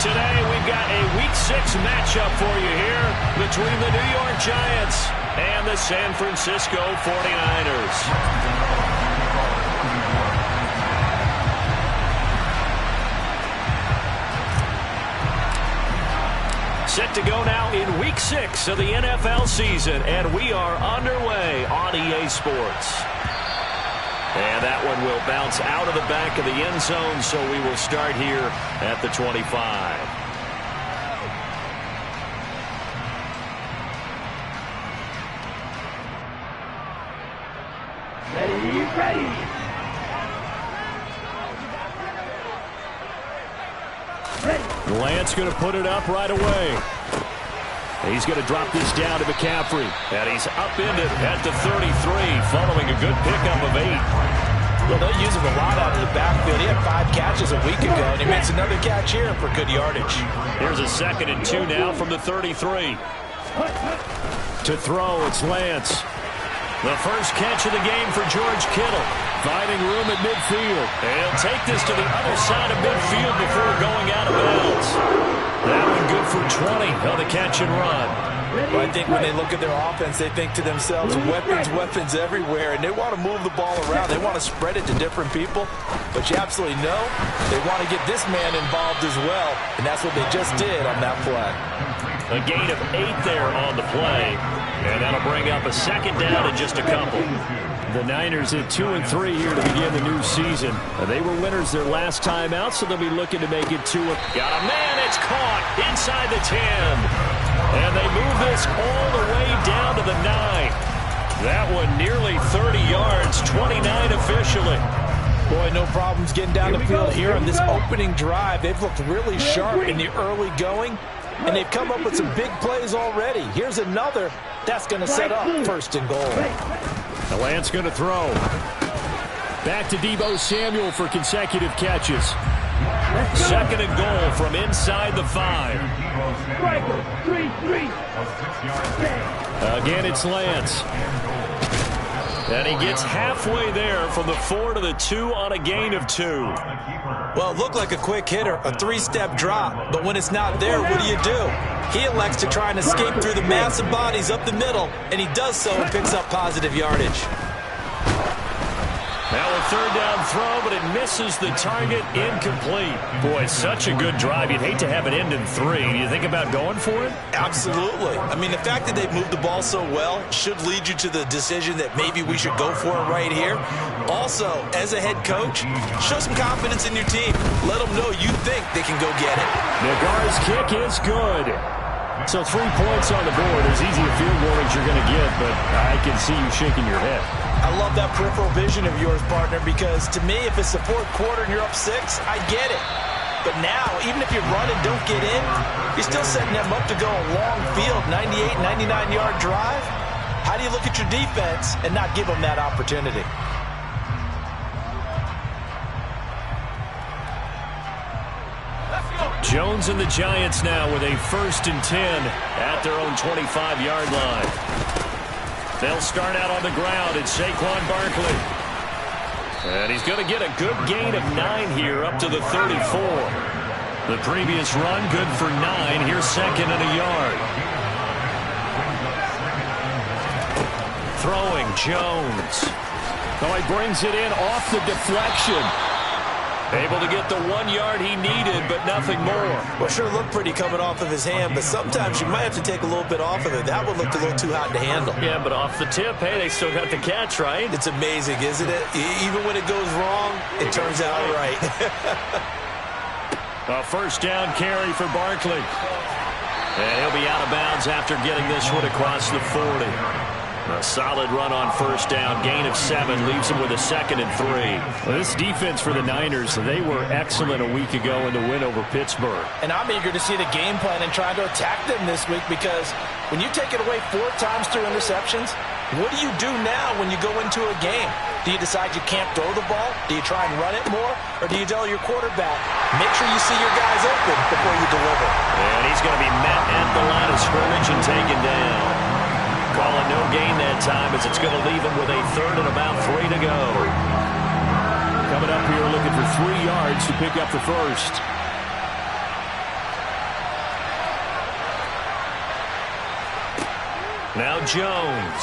Today we've got a Week 6 matchup for you here between the New York Giants and the San Francisco 49ers. Set to go now in Week 6 of the NFL season, and we are underway on EA Sports. And that one will bounce out of the back of the end zone, so we will start here at the 25. Lance going to put it up right away. He's going to drop this down to McCaffrey. And he's upended at the 33, following a good pickup of 8. Well, they'll use him a lot out of the backfield. He had 5 catches a week ago, and he makes another catch here for good yardage. Here's a 2nd and 2 now from the 33. To throw, it's Lance. The first catch of the game for George Kittle. Finding room at midfield. He'll take this to the other side of midfield before going out of bounds. That one good for 20 on the catch and run. Well, I think when they look at their offense, they think to themselves, weapons everywhere, and they want to move the ball around. They want to spread it to different people, but you absolutely know they want to get this man involved as well, and that's what they just did on that play. A gain of 8 there on the play, and that'll bring up a 2nd down in just a couple. The Niners at 2-3 here to begin the new season. They were winners their last time out, so they'll be looking to make it 2. Got a man, it's caught inside the 10. And they move this all the way down to the 9. That one nearly 30 yards, 29 officially. Boy, no problems getting down the field here on this opening drive. They've looked really sharp in the early going, and they've come up with some big plays already. Here's another that's going to set up 1st and goal. The Lance going to throw. Back to Deebo Samuel for consecutive catches. 2nd and goal from inside the 5. Again, it's Lance. And he gets halfway there from the 4 to the 2 on a gain of 2. Well, it looked like a quick hitter, a 3-step drop. But when it's not there, what do? He elects to try and escape through the mass of bodies up the middle, and he does so and picks up positive yardage. Now a 3rd down throw, but it misses the target, incomplete. Boy, such a good drive. You'd hate to have it end in 3. Do you think about going for it? Absolutely. I mean, the fact that they've moved the ball so well should lead you to the decision that maybe we should go for it right here. Also, as a head coach, show some confidence in your team. Let them know you think they can go get it. Nagar's kick is good. So 3 points on the board. As easy a field goal as you're going to get, but I can see you shaking your head. I love that peripheral vision of yours, partner, because to me, if it's the 4th quarter and you're up 6, I get it. But now, even if you run and don't get in, you're still setting them up to go a long field, 98, 99-yard drive. How do you look at your defense and not give them that opportunity? Jones and the Giants now with a 1st and 10 at their own 25-yard line. They'll start out on the ground. It's Saquon Barkley. And he's going to get a good gain of 9 here up to the 34. The previous run good for 9. Here's 2nd and a yard. Throwing Jones. Oh, he brings it in off the deflection. Able to get the 1 yard he needed, but nothing more. Well, sure looked pretty coming off of his hand, but sometimes you might have to take a little bit off of it. That one looked a little too hot to handle. Yeah, but off the tip, hey, they still got the catch, right? It's amazing, isn't it? Even when it goes wrong, it turns out right. A 1st down carry for Barkley. And he'll be out of bounds after getting this one across the 40. A solid run on 1st down. Gain of 7 leaves him with a 2nd and 3. Well, this defense for the Niners, they were excellent a week ago in the win over Pittsburgh. And I'm eager to see the game plan and try to attack them this week, because when you take it away 4 times through interceptions, what do you do now when you go into a game? Do you decide you can't throw the ball? Do you try and run it more? Or do you tell your quarterback, make sure you see your guys open before you deliver? And he's going to be met at the line of scrimmage and taken down. Calling no gain that time, as it's going to leave him with a 3rd and about 3 to go. Coming up here looking for 3 yards to pick up the 1st. Now Jones.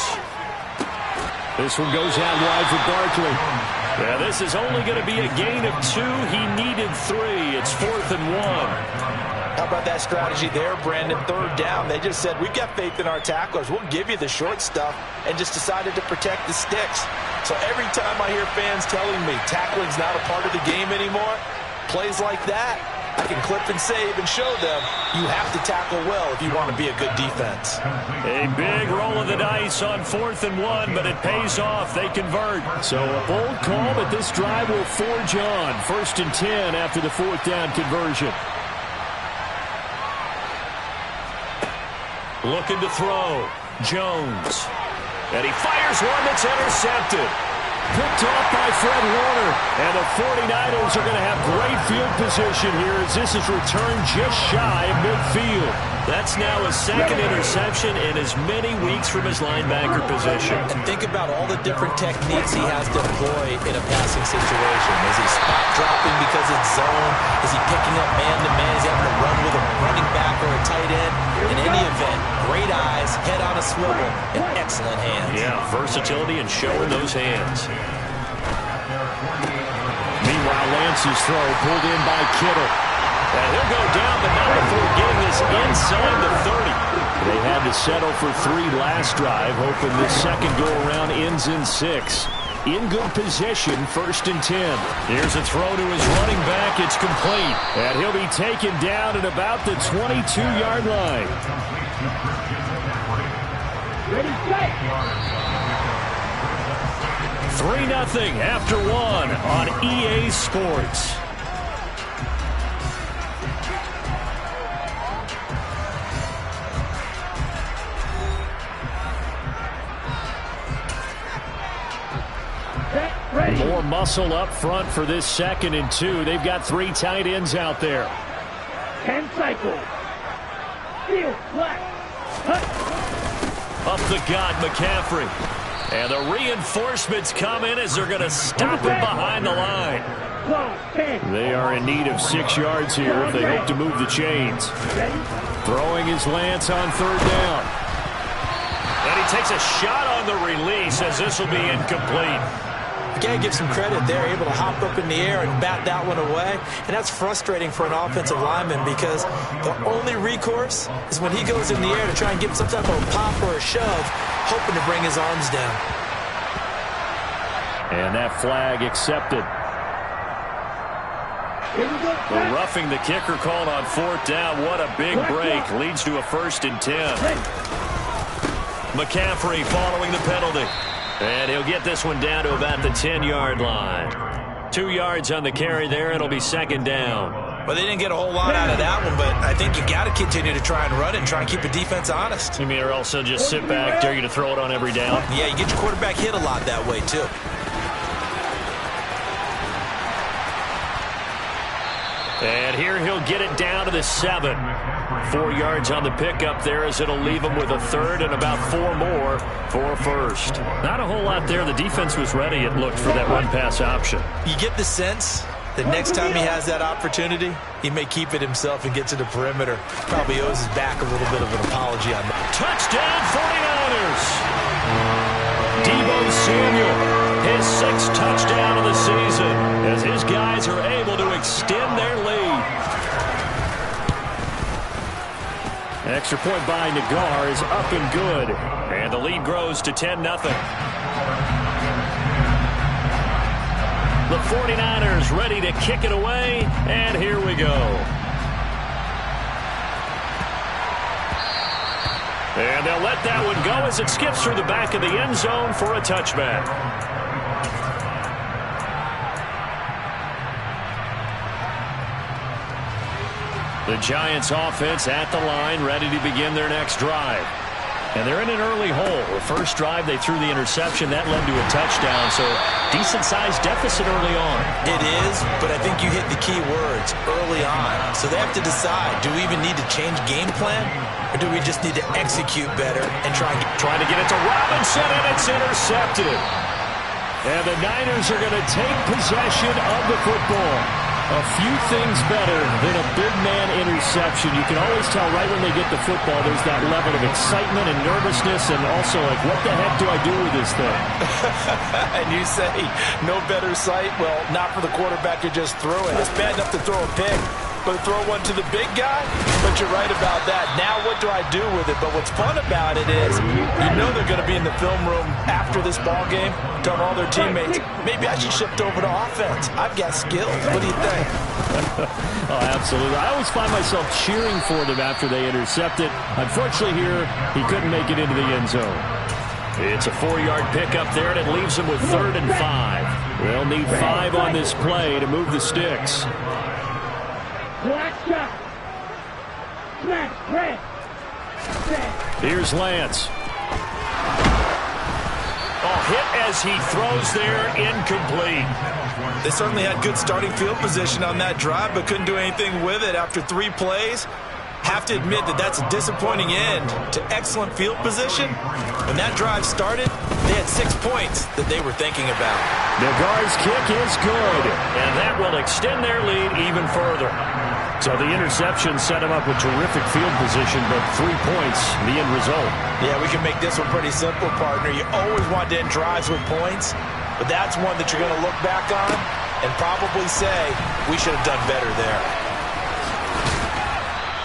This one goes out wide for Barkley. Yeah, this is only going to be a gain of 2. He needed 3. It's 4th and 1. How about that strategy there, Brandon? 3rd down. They just said, we've got faith in our tacklers. We'll give you the short stuff, and just decided to protect the sticks. So every time I hear fans telling me tackling's not a part of the game anymore, plays like that, I can clip and save and show them you have to tackle well if you want to be a good defense. A big roll of the dice on 4th and 1, but it pays off. They convert. So a bold call, but this drive will forge on. 1st and 10 after the 4th down conversion. Looking to throw. Jones. And he fires one that's intercepted. Picked off by Fred Warner. And the 49ers are going to have great field position here as this is returned just shy of midfield. That's now his 2nd interception in as many weeks from his linebacker position. And think about all the different techniques he has to employ in a passing situation. Is he spot dropping because it's zone? Is he picking up man-to-man? Is he having to run with a running back or a tight end? In any event, great eyes, head on a swivel, and excellent hands. Yeah, versatility and showing those hands. Meanwhile, Lance's throw pulled in by Kittle. And he'll go down, but not before getting this inside the 30. They had to settle for 3 last drive, hoping this second go-around ends in 6. In good position, 1st and 10. Here's a throw to his running back. It's complete. And he'll be taken down at about the 22-yard line. Ready, set. 3-0 after 1 on EA Sports. More muscle up front for this 2nd and 2. They've got 3 tight ends out there. 10 cycles. Field flat. Up the gut, McCaffrey. And the reinforcements come in as they're going to stop him behind the line. They are in need of 6 yards here if they hope to move the chains. Throwing his Lance on 3rd down. And he takes a shot on the release as this will be incomplete. You got to give some credit there, able to hop up in the air and bat that one away. And that's frustrating for an offensive lineman because the only recourse is when he goes in the air to try and get some type of a pop or a shove, hoping to bring his arms down. And that flag accepted. The roughing the kicker called on 4th down. What a big break. Leads to a 1st and 10. McCaffrey following the penalty. And he'll get this one down to about the 10-yard line. 2 yards on the carry there. It'll be 2nd down. Well, they didn't get a whole lot out of that one, but I think you got to continue to try and run and try and keep the defense honest. You mean or also just sit back, dare you to throw it on every down? Yeah, you get your quarterback hit a lot that way, too. And here he'll get it down to the 7. 4 yards on the pickup there as it'll leave him with a 3rd and about 4 more for a 1st. Not a whole lot there. The defense was ready, it looked, for that run-pass option. You get the sense that next time he has that opportunity, he may keep it himself and get to the perimeter. Probably owes his back a little bit of an apology on that. Touchdown 49ers! Deebo Samuel, his 6th touchdown of the season as his guys are able to extend their lead. Extra point by Nagar is up and good. And the lead grows to 10-0. The 49ers ready to kick it away. And here we go. And they'll let that one go as it skips through the back of the end zone for a touchback. The Giants offense at the line, ready to begin their next drive. And they're in an early hole. The first drive, they threw the interception. That led to a touchdown, so decent-sized deficit early on. It is, but I think you hit the key words, early on. So they have to decide, do we even need to change game plan, or do we just need to execute better and trying to get it to Robinson, and it's intercepted. And the Niners are going to take possession of the football. A few things better than a big man interception. You can always tell right when they get the football, there's that level of excitement and nervousness, and also like, what the heck do I do with this thing? And you say, no better sight? Well, not for the quarterback to just throw it. It's bad enough to throw a pick, but throw one to the big guy? But you're right about that. Now what do I do with it? But what's fun about it is you know they're going to be in the film room after this ball game telling all their teammates, maybe I should shift over to offense. I've got skills. What do you think? Oh, absolutely. I always find myself cheering for them after they intercept it. Unfortunately here, he couldn't make it into the end zone. It's a 4-yard pickup there, and it leaves them with 3rd and 5. They'll need 5 on this play to move the sticks. Black shot. Smash, red. Here's Lance. Hit as he throws there, incomplete. They certainly had good starting field position on that drive, but couldn't do anything with it after 3 plays. Have to admit that that's a disappointing end to excellent field position. When that drive started, they had 6 points that they were thinking about. Nagar's kick is good, and that will extend their lead even further. So the interception set him up with terrific field position, but 3 points, the end result. Yeah, we can make this one pretty simple, partner. You always want to end drives with points, but that's one that you're going to look back on and probably say, we should have done better there.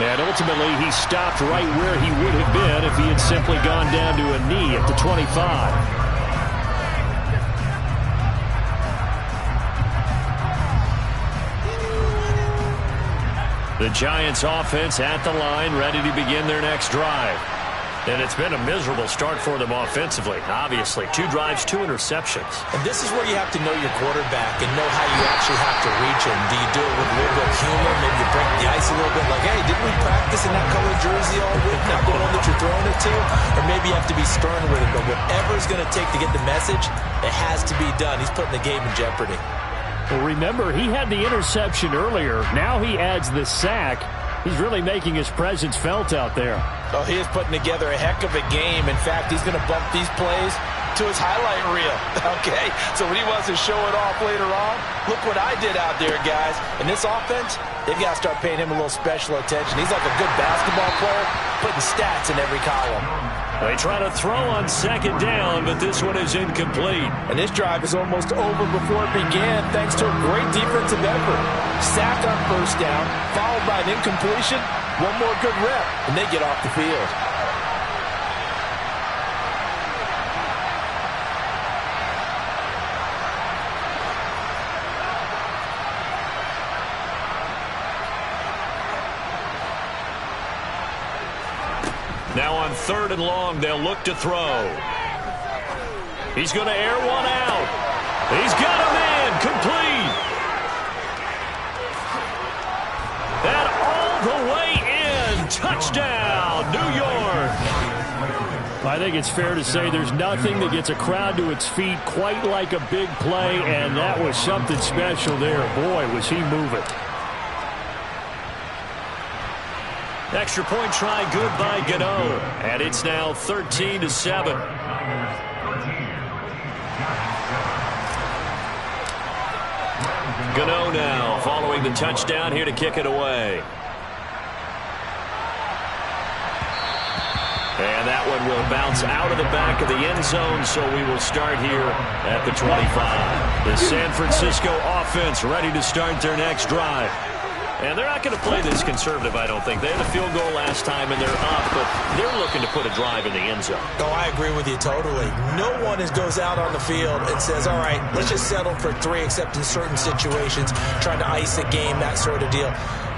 And ultimately, he stopped right where he would have been if he had simply gone down to a knee at the 25. The Giants offense at the line, ready to begin their next drive. And it's been a miserable start for them offensively, obviously. 2 drives, 2 interceptions. And this is where you have to know your quarterback and know how you actually have to reach him. Do you do it with a little bit of humor? Maybe you break the ice a little bit like, hey, didn't we practice in that colored jersey all week? Not the one that you're throwing it to? Or maybe you have to be stern with it. But whatever it's going to take to get the message, it has to be done. He's putting the game in jeopardy. Well, remember, he had the interception earlier. Now he adds the sack. He's really making his presence felt out there. Oh, he is putting together a heck of a game. In fact, he's going to bump these plays to his highlight reel. Okay, so when he wants to show it off later on, look what I did out there, guys. And this offense, they've got to start paying him a little special attention. He's like a good basketball player, putting stats in every column. They try to throw on 2nd down, but this one is incomplete. And this drive is almost over before it began, thanks to a great defensive effort. Sack on 1st down, followed by an incompletion, one more good rep, and they get off the field. Now on 3rd and long, they'll look to throw. He's going to air one out. He's got a man, complete. And all the way in, touchdown, New York. I think it's fair to say there's nothing that gets a crowd to its feet quite like a big play, and that was something special there. Boy, was he moving. Extra point try good by Gano. And it's now 13-7. Gano now following the touchdown here to kick it away. And that one will bounce out of the back of the end zone, so we will start here at the 25. The San Francisco offense ready to start their next drive. And they're not going to play this conservative, I don't think. They had a field goal last time, and they're up, but they're looking to put a drive in the end zone. Oh, I agree with you totally. No one goes out on the field and says, all right, let's just settle for 3, except in certain situations, trying to ice a game, that sort of deal.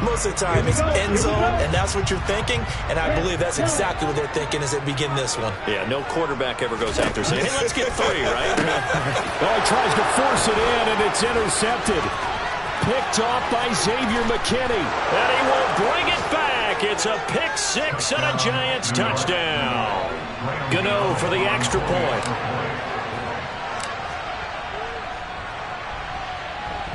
Most of the time, it's end zone, and that's what you're thinking, and I believe that's exactly what they're thinking as they begin this one. Yeah, no quarterback ever goes out there saying, hey, let's get 3, right? Well, he tries to force it in, and it's intercepted. Picked off by Xavier McKinney. And he will bring it back. It's a pick 6 and a Giants touchdown. Gano for the extra point.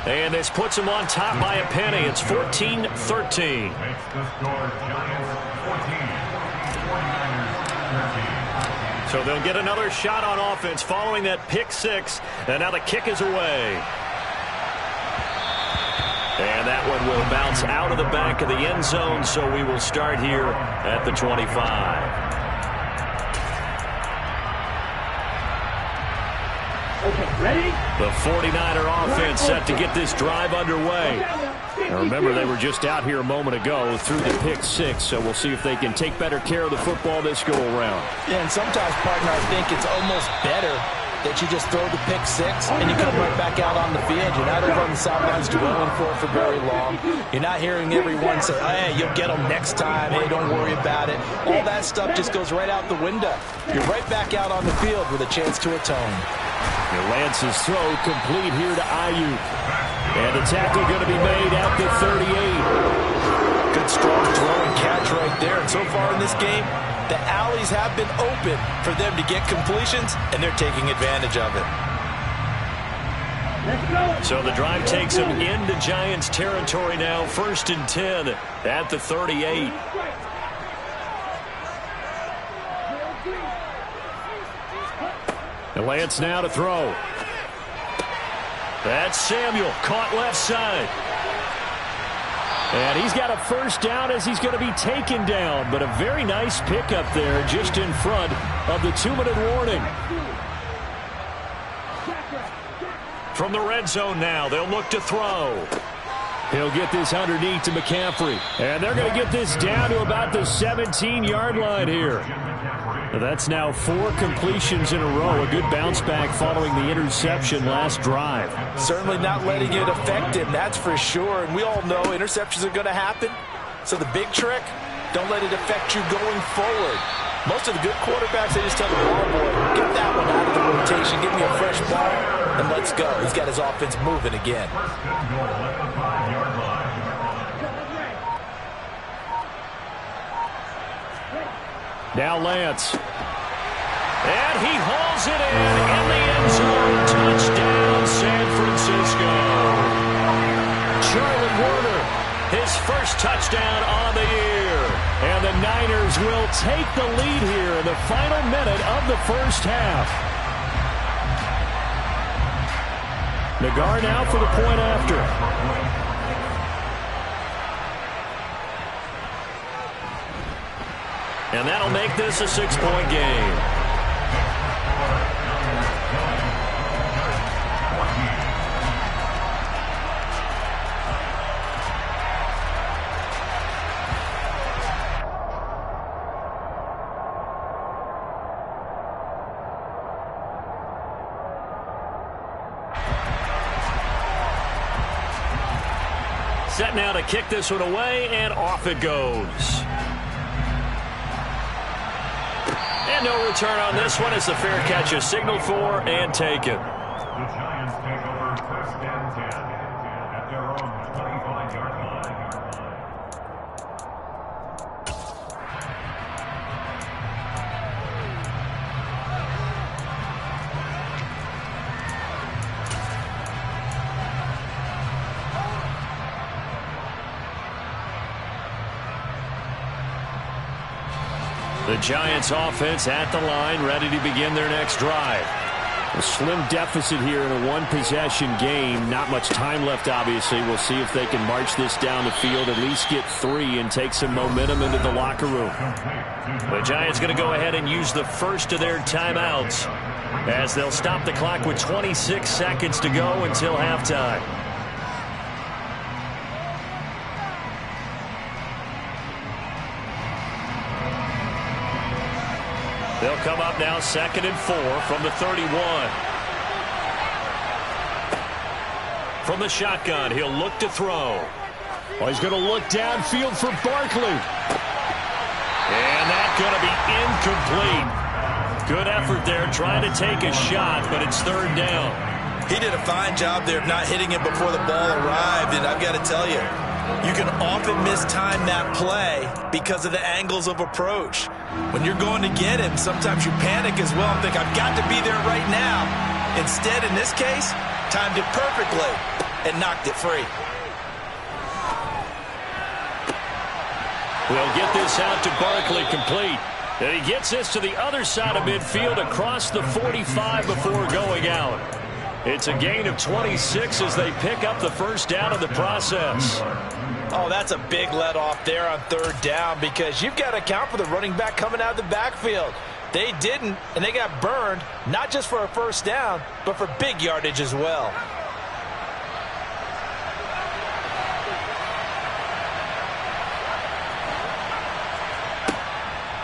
And this puts him on top by a penny. It's 14-13. So they'll get another shot on offense following that pick 6. And now the kick is away. And that one will bounce out of the back of the end zone, so we will start here at the 25. Okay, ready? The 49er offense set to get this drive underway. Now remember, they were just out here a moment ago through the pick six, so we'll see if they can take better care of the football this go-around. Yeah, and sometimes, partner, I think it's almost better that you just throw the pick six and you come right back out on the field. You're not over on the sidelines dwelling for it for very long. You're not hearing everyone say, hey, you'll get them next time. Hey, don't worry about it. All that stuff just goes right out the window. You're right back out on the field with a chance to atone. Lance's throw complete here to Ayuk. And the tackle going to be made at the 38. Good strong throw and catch right there. And so far in this game, the alleys have been open for them to get completions, and they're taking advantage of it. So the drive takes them into Giants territory now. 1st and 10 at the 38. And Lance now to throw. That's Samuel, caught left side. And he's got a first down as he's going to be taken down. But a very nice pickup there just in front of the 2-minute warning. From the red zone now, they'll look to throw. He'll get this underneath to McCaffrey. And they're going to get this down to about the 17-yard line here. That's now 4 completions in a row. A good bounce back following the interception last drive. Certainly not letting it affect him, that's for sure. And we all know interceptions are going to happen. So the big trick, don't let it affect you going forward. Most of the good quarterbacks, they just tell the ball boy, get that one out of the rotation, give me a fresh ball, and let's go. He's got his offense moving again. Now Lance. And he hauls it in the end zone. Touchdown, San Francisco. Charlie Warner, his first touchdown on the year. And the Niners will take the lead here in the final minute of the first half. Nagar now for the point after. And that'll make this a 6-point game. Set now to kick this one away, and off it goes. And no return on this one as the fair catch is signaled for and taken. The Giants take over 1st and 10 at their own 35-yard line. The Giants offense at the line, ready to begin their next drive. A slim deficit here in a one-possession game. Not much time left, obviously. We'll see if they can march this down the field, at least get 3 and take some momentum into the locker room. The Giants going to go ahead and use the first of their timeouts as they'll stop the clock with 26 seconds to go until halftime. They'll come up now 2nd and 4 from the 31. From the shotgun, he'll look to throw. Well, he's going to look downfield for Barkley. And that's going to be incomplete. Good effort there trying to take a shot, but it's 3rd down. He did a fine job there of not hitting it before the ball arrived, and I've got to tell you, you can often mistime that play because of the angles of approach. When you're going to get him, sometimes you panic as well and think, I've got to be there right now. Instead, in this case, timed it perfectly and knocked it free. We'll get this out to Barkley complete. And he gets this to the other side of midfield across the 45 before going out. It's a gain of 26 as they pick up the first down in the process. Oh, that's a big let off there on third down because you've got to account for the running back coming out of the backfield. They didn't, and they got burned, not just for a first down, but for big yardage as well.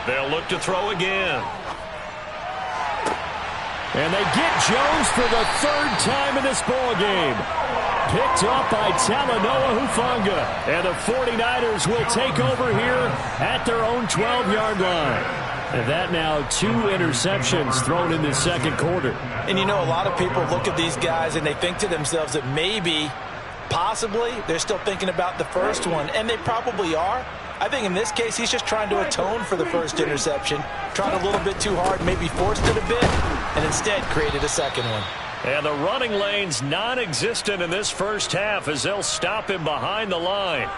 They'll look to throw again. And they get Jones for the third time in this ball game. Picked up by Talanoa Hufanga. And the 49ers will take over here at their own 12-yard line. And that now 2 interceptions thrown in the second quarter. And you know, a lot of people look at these guys and they think to themselves that maybe, possibly, they're still thinking about the first one. And they probably are. I think in this case, he's just trying to atone for the first interception. Tried a little bit too hard, maybe forced it a bit, and instead created a second one. And the running lane's non-existent in this first half as they'll stop him behind the line.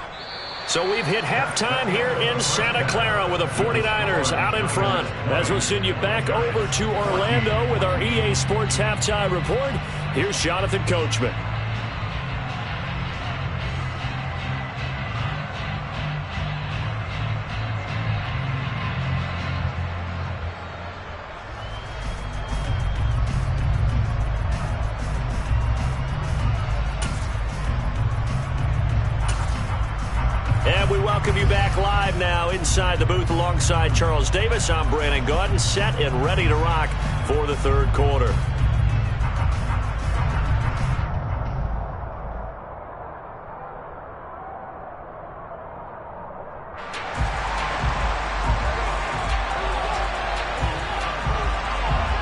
So we've hit halftime here in Santa Clara with the 49ers out in front. As we'll send you back over to Orlando with our EA Sports Halftime Report, here's Jonathan Coachman. And we welcome you back live now inside the booth alongside Charles Davis. I'm Brandon Gaudin, set and ready to rock for the third quarter.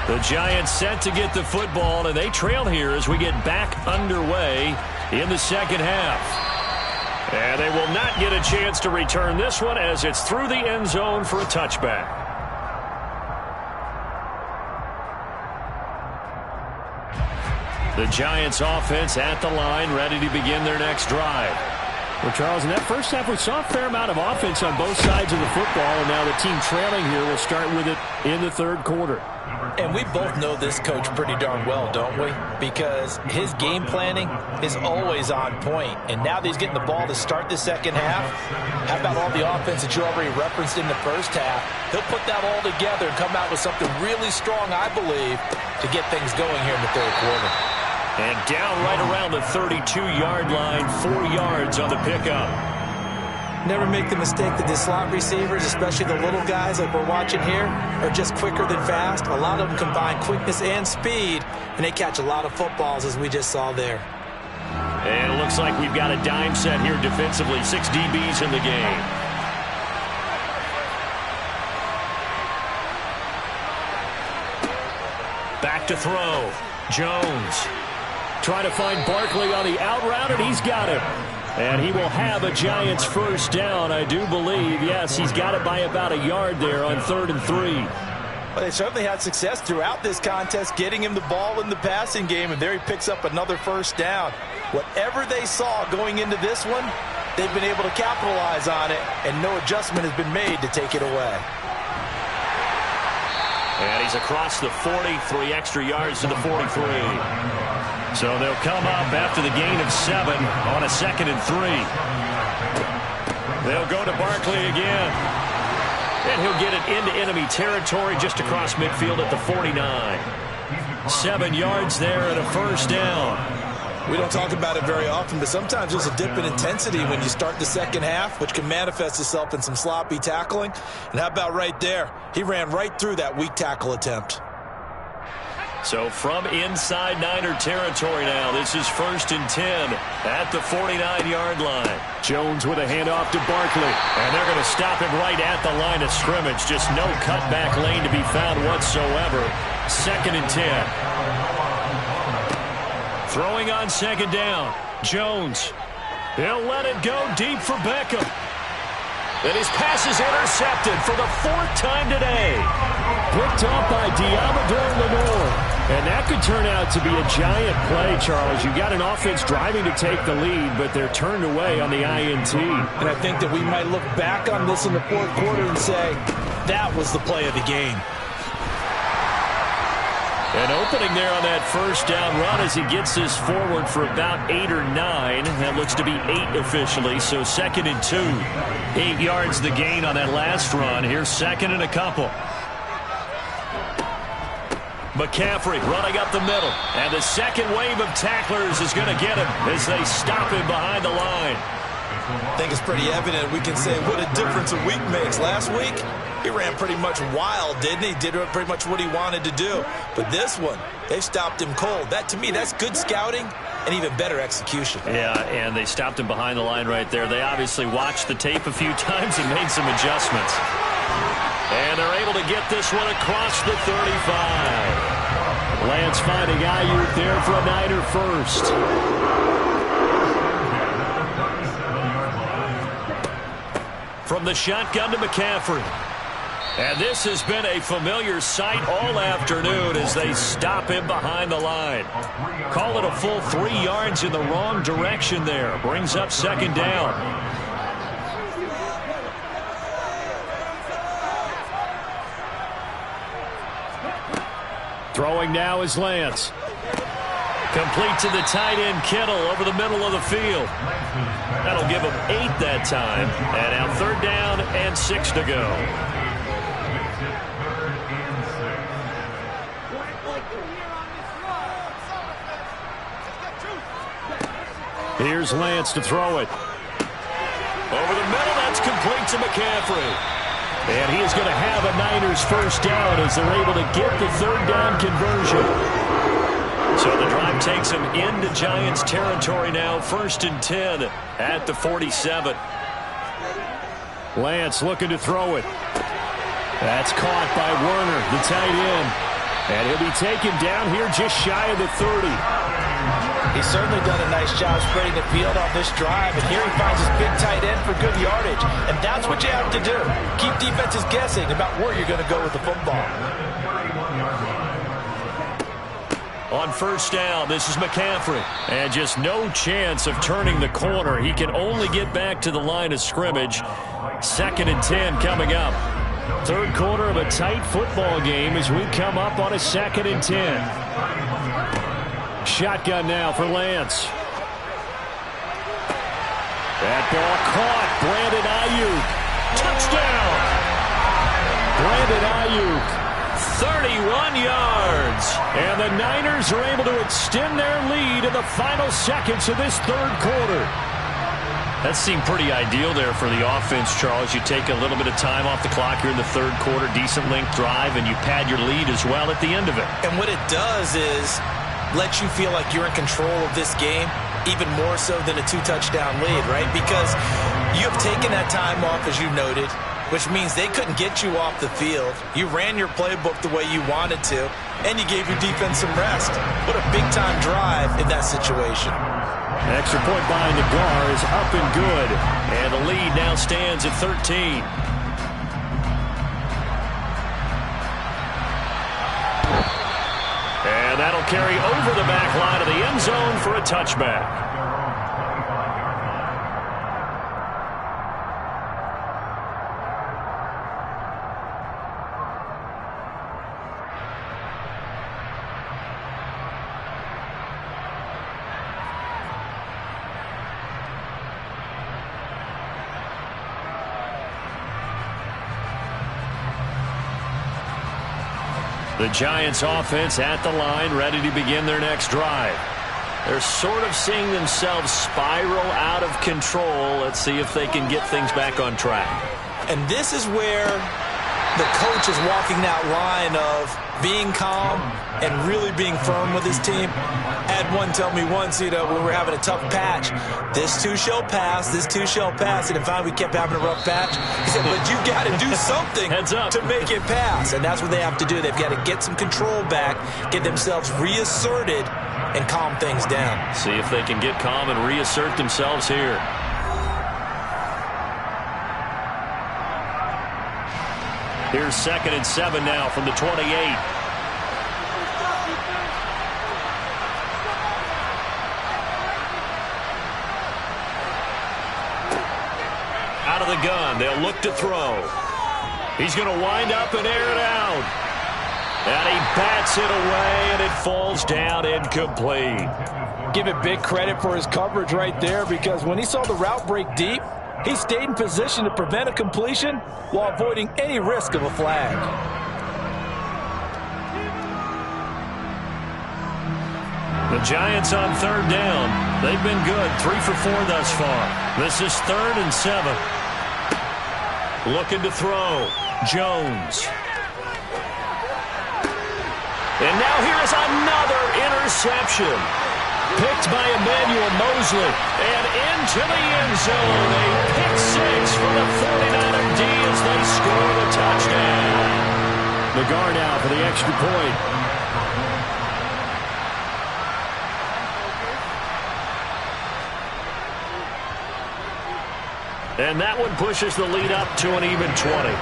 The Giants set to get the football, and they trail here as we get back underway in the second half. And they will not get a chance to return this one as it's through the end zone for a touchback. The Giants offense at the line, ready to begin their next drive. Well, Charles, in that first half, we saw a fair amount of offense on both sides of the football, and now the team trailing here will start with it in the third quarter. And we both know this coach pretty darn well, don't we? Because his game planning is always on point. And now that he's getting the ball to start the second half, how about all the offense that you already referenced in the first half? He'll put that all together and come out with something really strong, I believe, to get things going here in the third quarter. And down right around the 32-yard line, 4 yards on the pickup. Never make the mistake that the slot receivers, especially the little guys like we're watching here, are just quicker than fast. A lot of them combine quickness and speed, and they catch a lot of footballs, as we just saw there. And it looks like we've got a dime set here defensively. 6 DBs in the game. Back to throw. Jones. Trying to find Barkley on the out route, and he's got it. And he will have a Giants first down, I do believe. Yes, he's got it by about a yard there on 3rd and 3. Well, they certainly had success throughout this contest, getting him the ball in the passing game, and there he picks up another first down. Whatever they saw going into this one, they've been able to capitalize on it, and no adjustment has been made to take it away. And he's across the 40, 3 extra yards to the 43. So they'll come up after the gain of 7 on a 2nd and 3. They'll go to Barkley again. And he'll get it into enemy territory just across midfield at the 49. 7 yards there and a first down. We don't talk about it very often, but sometimes there's a dip in intensity when you start the second half, which can manifest itself in some sloppy tackling. And how about right there? He ran right through that weak tackle attempt. So from inside Niner territory now, this is 1st and 10 at the 49-yard line. Jones with a handoff to Barkley. And they're going to stop him right at the line of scrimmage. Just no cutback lane to be found whatsoever. 2nd and 10. Throwing on 2nd down. Jones. He'll let it go deep for Beckham. And his pass is intercepted for the 4th time today. Picked off by Diamador Lenore. And that could turn out to be a giant play, Charles. You got an offense driving to take the lead, but they're turned away on the INT. And I think that we might look back on this in the 4th quarter and say, that was the play of the game. An opening there on that first down run as he gets this forward for about 8 or 9. That looks to be 8 officially, so 2nd and 2. 8 yards the gain on that last run. Here's 2nd and a couple. McCaffrey running up the middle. And the second wave of tacklers is going to get him as they stop him behind the line. I think it's pretty evident. We can say what a difference a week makes. Last week, he ran pretty much wild, didn't he? Did pretty much what he wanted to do. But this one, they stopped him cold. That, to me, that's good scouting and even better execution. Yeah, and they stopped him behind the line right there. They obviously watched the tape a few times and made some adjustments. And they're able to get this one across the 35. Lance finding Ayuk there for a Niner first. From the shotgun to McCaffrey. And this has been a familiar sight all afternoon as they stop him behind the line. Call it a full 3 yards in the wrong direction there. Brings up 2nd down. Throwing now is Lance. Complete to the tight end, Kittle, over the middle of the field. That'll give him 8 that time. And now 3rd down and 6 to go. Here's Lance to throw it. Over the middle, that's complete to McCaffrey. And he is going to have a Niners first down as they're able to get the 3rd down conversion. So the drive takes him into Giants territory now. 1st and 10 at the 47. Lance looking to throw it. That's caught by Werner, the tight end. And he'll be taken down here just shy of the 30. He's certainly done a nice job spreading the field on this drive. And here he finds his big tight end for good yardage. And that's what you have to do. Keep defenses guessing about where you're going to go with the football. On 1st down, this is McCaffrey. And just no chance of turning the corner. He can only get back to the line of scrimmage. 2nd and 10 coming up. 3rd quarter of a tight football game as we come up on a 2nd and 10. Shotgun now for Lance. That ball caught. Brandon Ayuk. Touchdown! Brandon Ayuk. 31 yards. And the Niners are able to extend their lead in the final seconds of this 3rd quarter. That seemed pretty ideal there for the offense, Charles. You take a little bit of time off the clock here in the 3rd quarter, decent length drive, and you pad your lead as well at the end of it. And what it does is let you feel like you're in control of this game, even more so than a 2-touchdown lead, right? Because you have taken that time off, as you noted, which means they couldn't get you off the field. You ran your playbook the way you wanted to, and you gave your defense some rest. What a big-time drive in that situation. Extra point by Nagar is up and good. And the lead now stands at 13. And that'll carry over the back line of the end zone for a touchback. The Giants offense at the line, ready to begin their next drive. They're sort of seeing themselves spiral out of control. Let's see if they can get things back on track. And this is where the coach is walking that line of being calm and really being firm with his team. I had one tell me once, when we were having a tough patch, this too shall pass, this too shall pass. And finally we kept having a rough patch. He said, but you got to do something to make it pass. And that's what they have to do. They've got to get some control back, get themselves reasserted, and calm things down. See if they can get calm and reassert themselves here. Here's 2nd and 7 now from the 28. Out of the gun, they'll look to throw. He's going to wind up and air it out. And he bats it away, and it falls down incomplete. Give it big credit for his coverage right there, because when he saw the route break deep, he stayed in position to prevent a completion while avoiding any risk of a flag. The Giants on third down. They've been good, 3 for 4 thus far. This is 3rd and 7. Looking to throw. Jones. And now here is another interception. Picked by Emmanuel Mosley. And into the end zone. A pick 6 for the 49er D as they score the touchdown. Nagar now for the extra point. And that one pushes the lead up to an even 20.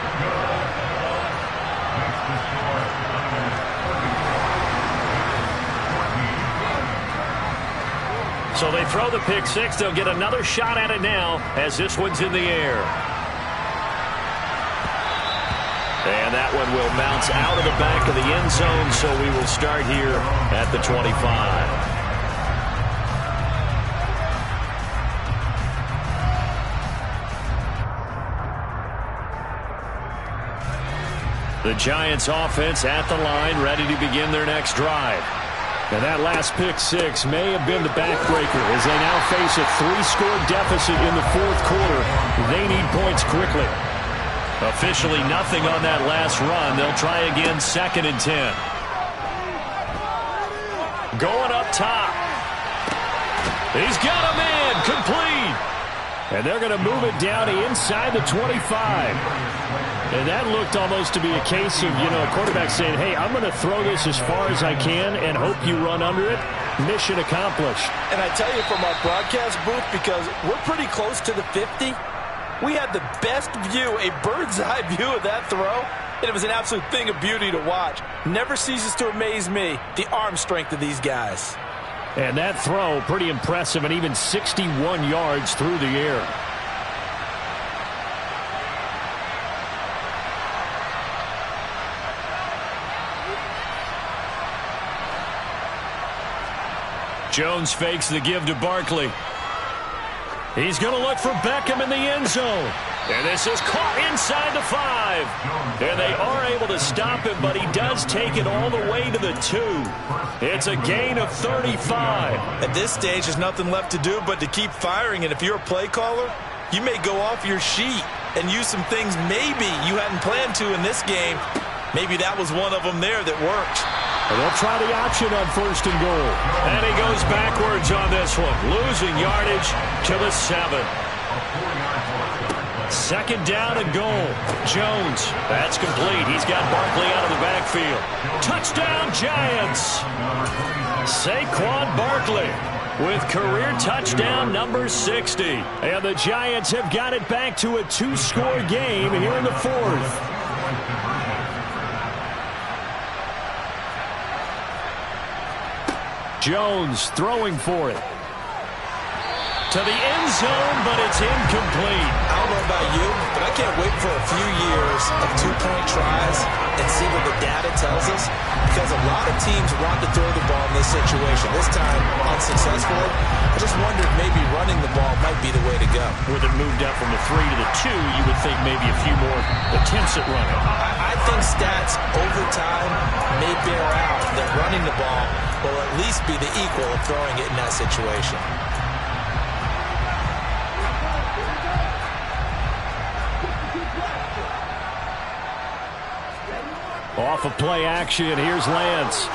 So they throw the pick 6. They'll get another shot at it now as this one's in the air. And that one will bounce out of the back of the end zone, so we will start here at the 25. The Giants offense at the line, ready to begin their next drive. And that last pick 6 may have been the backbreaker as they now face a 3-score deficit in the 4th quarter. They need points quickly. Officially nothing on that last run. They'll try again, 2nd and 10. Going up top. He's got a man, complete. And they're going to move it down to inside the 25. And that looked almost to be a case of, a quarterback saying, hey, I'm going to throw this as far as I can and hope you run under it. Mission accomplished. And I tell you from our broadcast booth, because we're pretty close to the 50, we had the best view, a bird's-eye view of that throw, and it was an absolute thing of beauty to watch. Never ceases to amaze me, the arm strength of these guys. And that throw, pretty impressive, and even 61 yards through the air. Jones fakes the give to Barkley. He's going to look for Beckham in the end zone. And this is caught inside the 5. And they are able to stop him, but he does take it all the way to the 2. It's a gain of 35. At this stage, there's nothing left to do but to keep firing. And if you're a play caller, you may go off your sheet and use some things maybe you hadn't planned to in this game. Maybe that was one of them there that worked. And they'll try the option on 1st and goal. And he goes backwards on this one, losing yardage to the 7. 2nd down and goal. Jones, that's complete. He's got Barkley out of the backfield. Touchdown, Giants. Saquon Barkley with career touchdown number 60. And the Giants have got it back to a 2-score game here in the 4th. Jones throwing for it. To the end zone, but it's incomplete. I don't know about you, but I can't wait for a few years of 2-point tries and see what the data tells us, because a lot of teams want to throw the ball in this situation. This time, unsuccessfully. I just wondered maybe running the ball might be the way to go. With it moved up from the 3 to the 2, you would think maybe a few more attempts at running. I think stats over time may bear out that running the ball will at least be the equal of throwing it in that situation. Off of play action, here's Lance.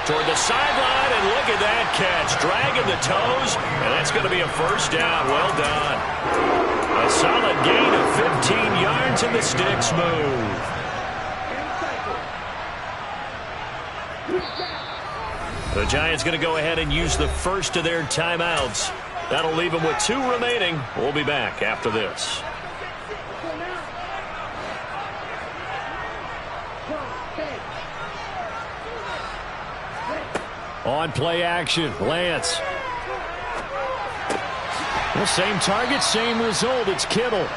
Toward the sideline, and look at that catch. Dragging the toes, and that's going to be a 1st down. Well done. A solid gain of 15 yards, and the sticks move. The Giants going to go ahead and use the first of their timeouts. That'll leave them with 2 remaining. We'll be back after this. On play action, Lance. The same target, same result. It's Kittle.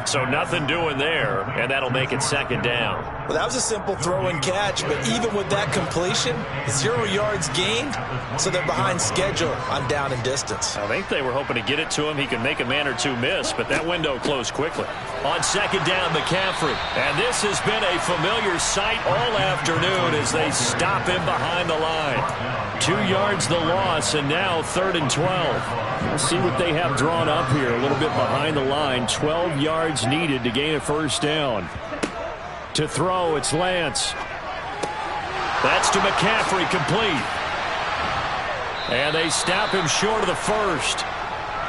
So nothing doing there, and that'll make it 2nd down. Well, that was a simple throw and catch, but even with that completion, 0 yards gained, so they're behind schedule on down and distance. I think they were hoping to get it to him. He could make a man or two miss, but that window closed quickly. On second down, McCaffrey. And this has been a familiar sight all afternoon as they stop him behind the line. 2 yards the loss, and now 3rd and 12. Let's see what they have drawn up here. A little bit behind the line. 12 yards needed to gain a first down. To throw, it's Lance. That's to McCaffrey, complete. And they stop him short of the first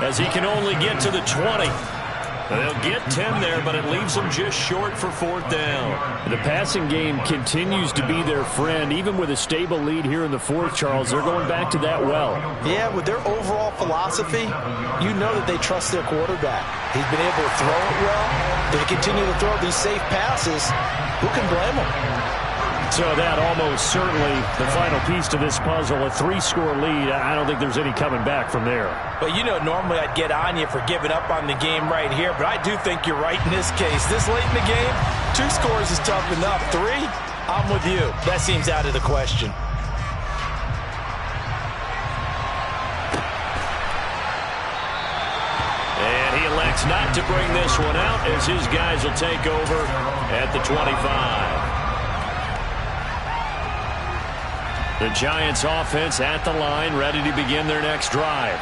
as he can only get to the 20. They'll get 10 there, but it leaves them just short for 4th down. The passing game continues to be their friend. Even with a stable lead here in the 4th, Charles, they're going back to that well. Yeah, with their overall philosophy, you know that they trust their quarterback. He's been able to throw it well. They continue to throw these safe passes. Who can blame them? So that almost certainly the final piece to this puzzle, a 3-score lead. I don't think there's any coming back from there. But you know, normally I'd get on you for giving up on the game right here, but I do think you're right in this case. This late in the game, 2 scores is tough enough. 3, I'm with you. That seems out of the question. And he elects not to bring this one out as his guys will take over at the 25. The Giants offense at the line, ready to begin their next drive.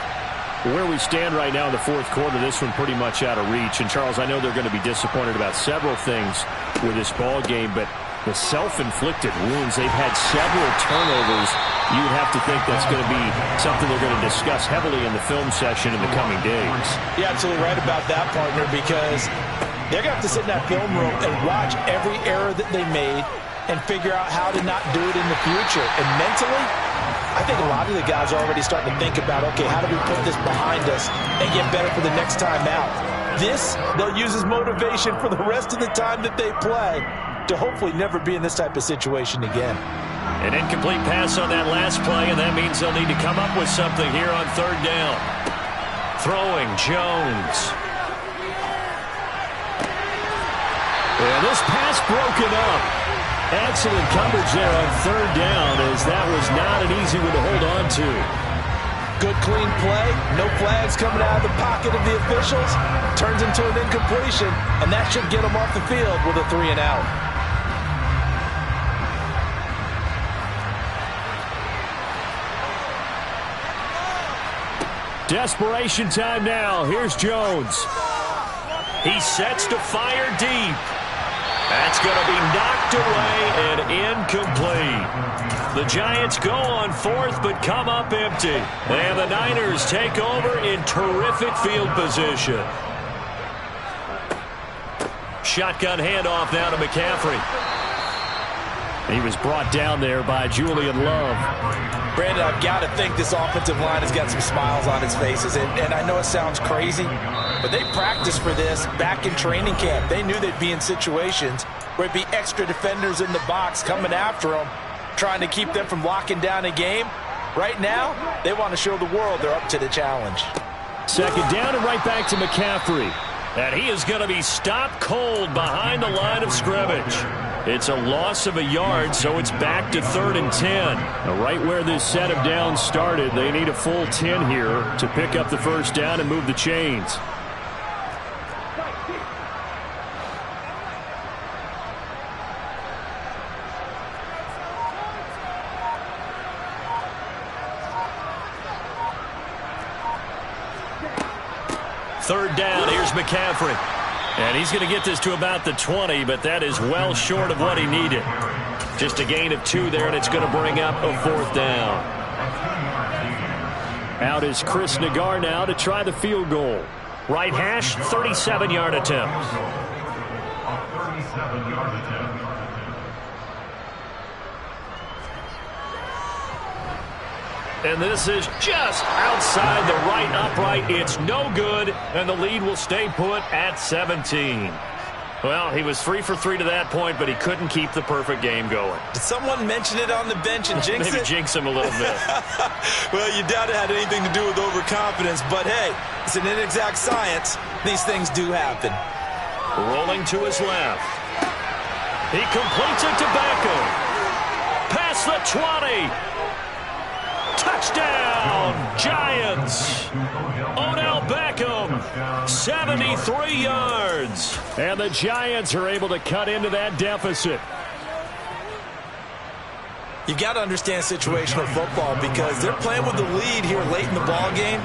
Where we stand right now in the 4th quarter, this one pretty much out of reach. And, Charles, I know they're going to be disappointed about several things with this ball game, but the self-inflicted wounds, they've had several turnovers. You would have to think that's going to be something they're going to discuss heavily in the film session in the coming days. You're absolutely right about that, partner, because they're going to have to sit in that film room and watch every error that they made and figure out how to not do it in the future. And mentally, I think a lot of the guys are already starting to think about, okay, how do we put this behind us and get better for the next time out? This, they'll use as motivation for the rest of the time that they play to hopefully never be in this type of situation again. An incomplete pass on that last play, and that means they'll need to come up with something here on 3rd down. Throwing, Jones. And this pass broken up. Excellent coverage there on 3rd down, as that was not an easy one to hold on to. Good clean play, no flags coming out of the pocket of the officials. Turns into an incompletion, and that should get them off the field with a 3 and out. Desperation time now. Here's Jones. He sets to fire deep. That's going to be knocked away and incomplete. The Giants go on 4th but come up empty. And the Niners take over in terrific field position. Shotgun handoff now to McCaffrey. He was brought down there by Julian Love. Brandon, I've got to think this offensive line has got some smiles on its faces. And I know it sounds crazy, but they practiced for this back in training camp. They knew they'd be in situations where it'd be extra defenders in the box coming after them, trying to keep them from locking down a game. Right now, they want to show the world they're up to the challenge. 2nd down and right back to McCaffrey. And he is going to be stopped cold behind the line of scrimmage. It's a loss of a yard, so it's back to 3rd and 10. Now, right where this set of downs started, they need a full 10 here to pick up the first down and move the chains. Third down, here's McCaffrey. And he's going to get this to about the 20, but that is well short of what he needed. Just a gain of 2 there, and it's going to bring up a 4th down. Out is Chris Nagar now to try the field goal. Right hash, 37-yard attempt. A 37-yard attempt. And this is just outside the right upright. It's no good, and the lead will stay put at 17. Well, he was 3 for 3 to that point, but he couldn't keep the perfect game going. Did someone mention it on the bench and jinx Maybe it? jinx him a little bit. Well, you doubt it had anything to do with overconfidence, but hey, it's an inexact science. These things do happen. Rolling to his left. He completes it to Beckham. Past the 20. Touchdown, Giants. Odell Beckham, 73 yards. And the Giants are able to cut into that deficit. You've got to understand situational football because they're playing with the lead here late in the ball game.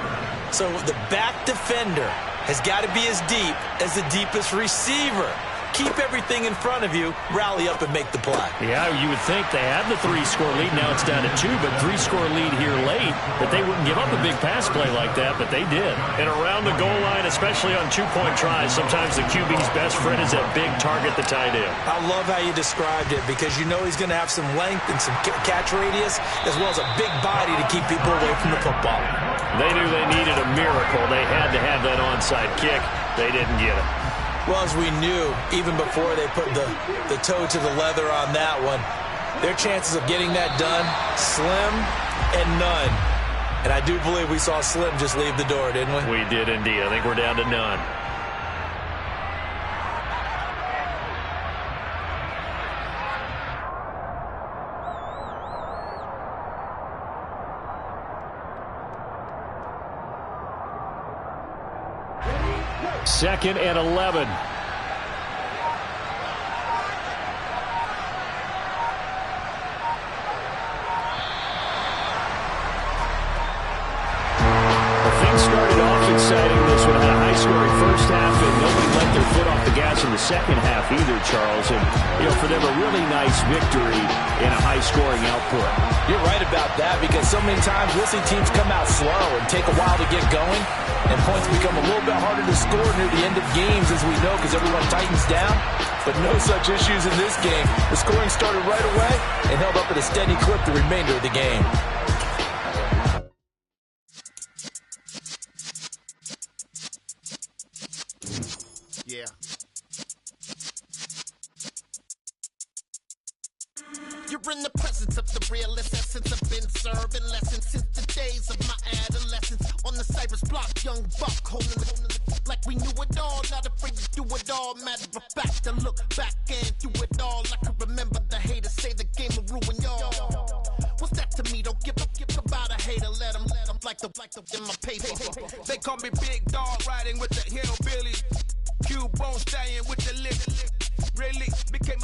So the back defender has got to be as deep as the deepest receiver. Keep everything in front of you, rally up and make the play. Yeah, you would think they had the 3-score lead. Now it's down to 2, but 3-score lead here late, that they wouldn't give up a big pass play like that, but they did. And around the goal line, especially on 2-point tries, sometimes the QB's best friend is that big target, the tight end. I love how you described it because you know he's going to have some length and some catch radius as well as a big body to keep people away from the football. They knew they needed a miracle. They had to have that onside kick. They didn't get it. Well, as we knew, even before they put the toe to the leather on that one, their chances of getting that done, slim and none. And I do believe we saw Slim just leave the door, didn't we? We did indeed. I think we're down to none. Second and 11. Things started off exciting. This one had a high-scoring first half, and nobody let their foot off the gas in the second half either, Charles. And, for them, a really nice victory in a high-scoring output. You're right about that because so many times we'll see teams come out slow and take a while to get going, and points become a little bit harder to score near the end of games, as we know, because everyone tightens down. But no such issues in this game. The scoring started right away and held up at a steady clip the remainder of the game. Yeah. You're in the presence of the realest essence. I've been serving lessons since the days of my adolescence. On the Cypress block, young buck holding it like we knew it all. Not afraid to do it all. Matter of fact, to look back and do it all. I can remember the haters say the game will ruin y'all. What's that to me? Don't give about a hater. Let them like the in my paper. They call me Big Dog, riding with the hillbillies. Cube bone stallion with the lip. Really became a